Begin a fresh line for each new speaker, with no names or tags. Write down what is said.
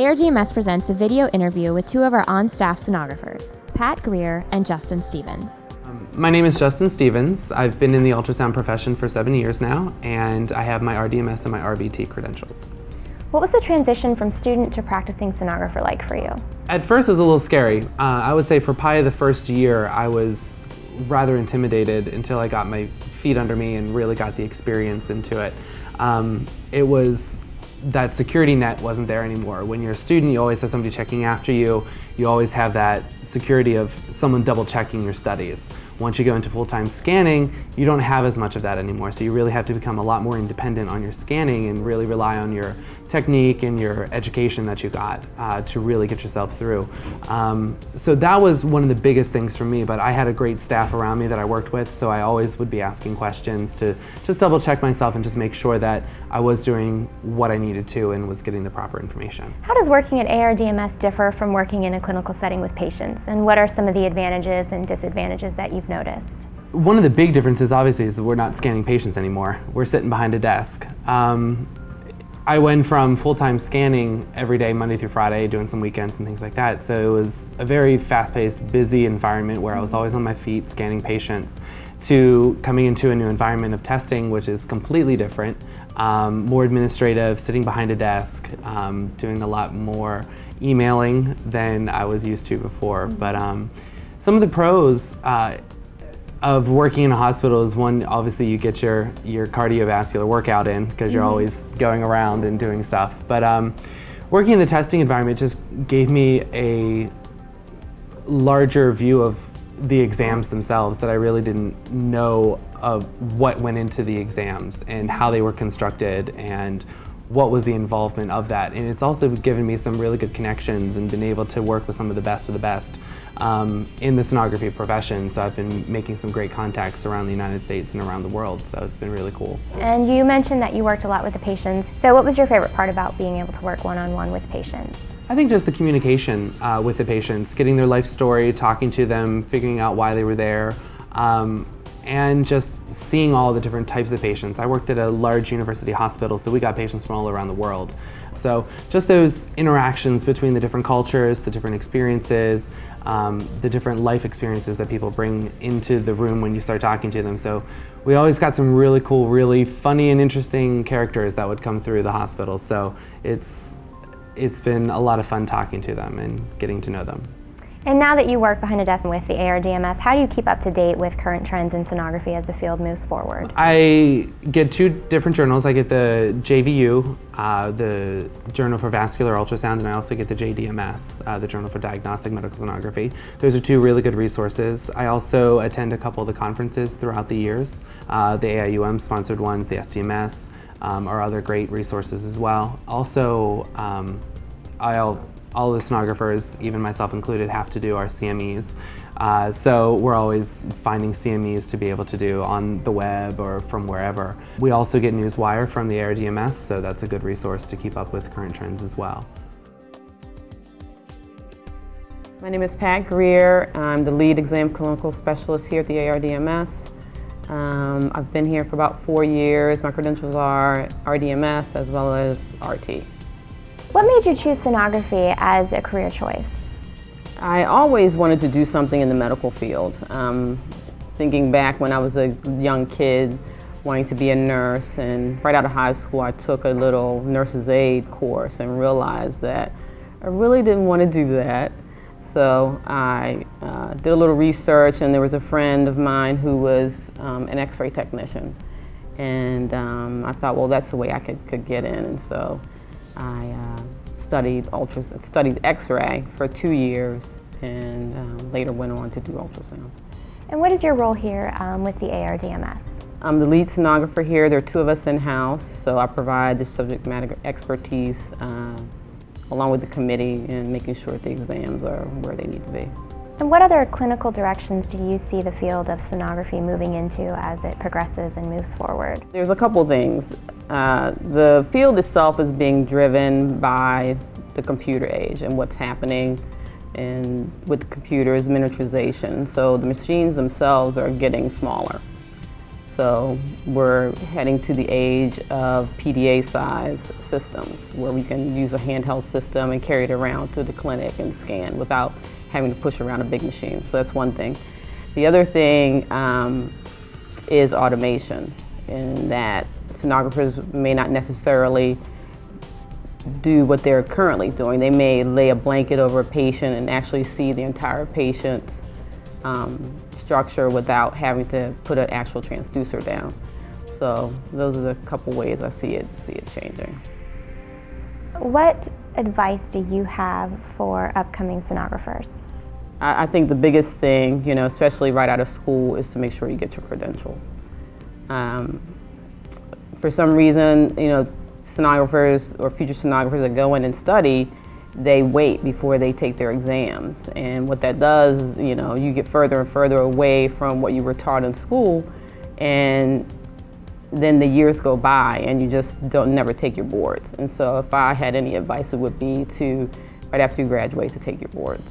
ARDMS presents a video interview with two of our on-staff sonographers, Pat Greer and Justin Stevens.
My name is Justin Stevens. I've been in the ultrasound profession for 7 years now, and I have my RDMS and my RBT credentials.
What was the transition from student to practicing sonographer like for you?
At first it was a little scary. I would say for probably the first year I was rather intimidated until I got my feet under me and really got the experience into it. That security net wasn't there anymore. When you're a student, you always have somebody checking after you. You always have that security of someone double checking your studies. Once you go into full-time scanning, you don't have as much of that anymore. So you really have to become a lot more independent on your scanning and really rely on your technique and your education that you got to really get yourself through. So that was one of the biggest things for me, but I had a great staff around me that I worked with, so I always would be asking questions to just double check myself and just make sure that I was doing what I needed to and was getting the proper information.
How does working at ARDMS differ from working in a clinical setting with patients, and what are some of the advantages and disadvantages that you've noticed?
One of the big differences obviously is that we're not scanning patients anymore. We're sitting behind a desk. I went from full-time scanning every day, Monday through Friday, doing some weekends and things like that. So it was a very fast-paced, busy environment where I was always on my feet scanning patients, to coming into a new environment of testing, which is completely different, more administrative, sitting behind a desk, doing a lot more emailing than I was used to before. But some of the pros of working in a hospital is, one, obviously you get your cardiovascular workout in because you're always going around and doing stuff. But working in the testing environment just gave me a larger view of the exams themselves, that I really didn't know of what went into the exams and how they were constructed and what was the involvement of that. And it's also given me some really good connections and been able to work with some of the best in the sonography profession. So I've been making some great contacts around the United States and around the world, so it's been really cool.
And you mentioned that you worked a lot with the patients. So what was your favorite part about being able to work one-on-one with patients?
I think just the communication with the patients, getting their life story, talking to them, figuring out why they were there, and just seeing all the different types of patients. I worked at a large university hospital, so we got patients from all around the world. So just those interactions between the different cultures, the different experiences, the different life experiences that people bring into the room when you start talking to them. So we always got some really cool, really funny and interesting characters that would come through the hospital. So it's been a lot of fun talking to them and getting to know them.
And now that you work behind a desk with the ARDMS, how do you keep up to date with current trends in sonography as the field moves forward?
I get two different journals. I get the JVU, the Journal for Vascular Ultrasound, and I also get the JDMS, the Journal for Diagnostic Medical Sonography. Those are two really good resources. I also attend a couple of the conferences throughout the years. The AIUM sponsored ones, the SDMS, are other great resources as well. Also, all the sonographers, even myself included, have to do our CMEs. So we're always finding CMEs to be able to do on the web or from wherever. We also get Newswire from the ARDMS, so that's a good resource to keep up with current trends as well.
My name is Pat Greer. I'm the lead exam clinical specialist here at the ARDMS. I've been here for about 4 years. My credentials are RDMS as well as RT.
What made you choose sonography as a career choice?
I always wanted to do something in the medical field. Thinking back when I was a young kid, wanting to be a nurse, and right out of high school I took a little nurse's aid course and realized that I really didn't want to do that. So I did a little research, and there was a friend of mine who was an x-ray technician. And I thought, well, that's the way I could get in. And so I studied x-ray for 2 years, and later went on to do ultrasound.
And what is your role here with the ARDMS?
I'm the lead sonographer here. There are 2 of us in-house, so I provide the subject matter expertise along with the committee and making sure the exams are where they need to be.
And what other clinical directions do you see the field of sonography moving into as it progresses and moves forward?
There's a couple things. The field itself is being driven by the computer age and what's happening and with the computers, miniaturization. So the machines themselves are getting smaller. So we're heading to the age of PDA size systems where we can use a handheld system and carry it around to the clinic and scan without having to push around a big machine. So that's one thing. The other thing is automation, in that sonographers may not necessarily do what they're currently doing. They may lay a blanket over a patient and actually see the entire patient's structure without having to put an actual transducer down. So those are the couple ways I see it changing.
What advice do you have for upcoming sonographers?
I think the biggest thing, especially right out of school, is to make sure you get your credentials. For some reason, sonographers or future sonographers that go in and study, they wait before they take their exams. And what that does, you get further and further away from what you were taught in school, and then the years go by and you just never take your boards. And so if I had any advice, it would be to, right after you graduate, to take your boards.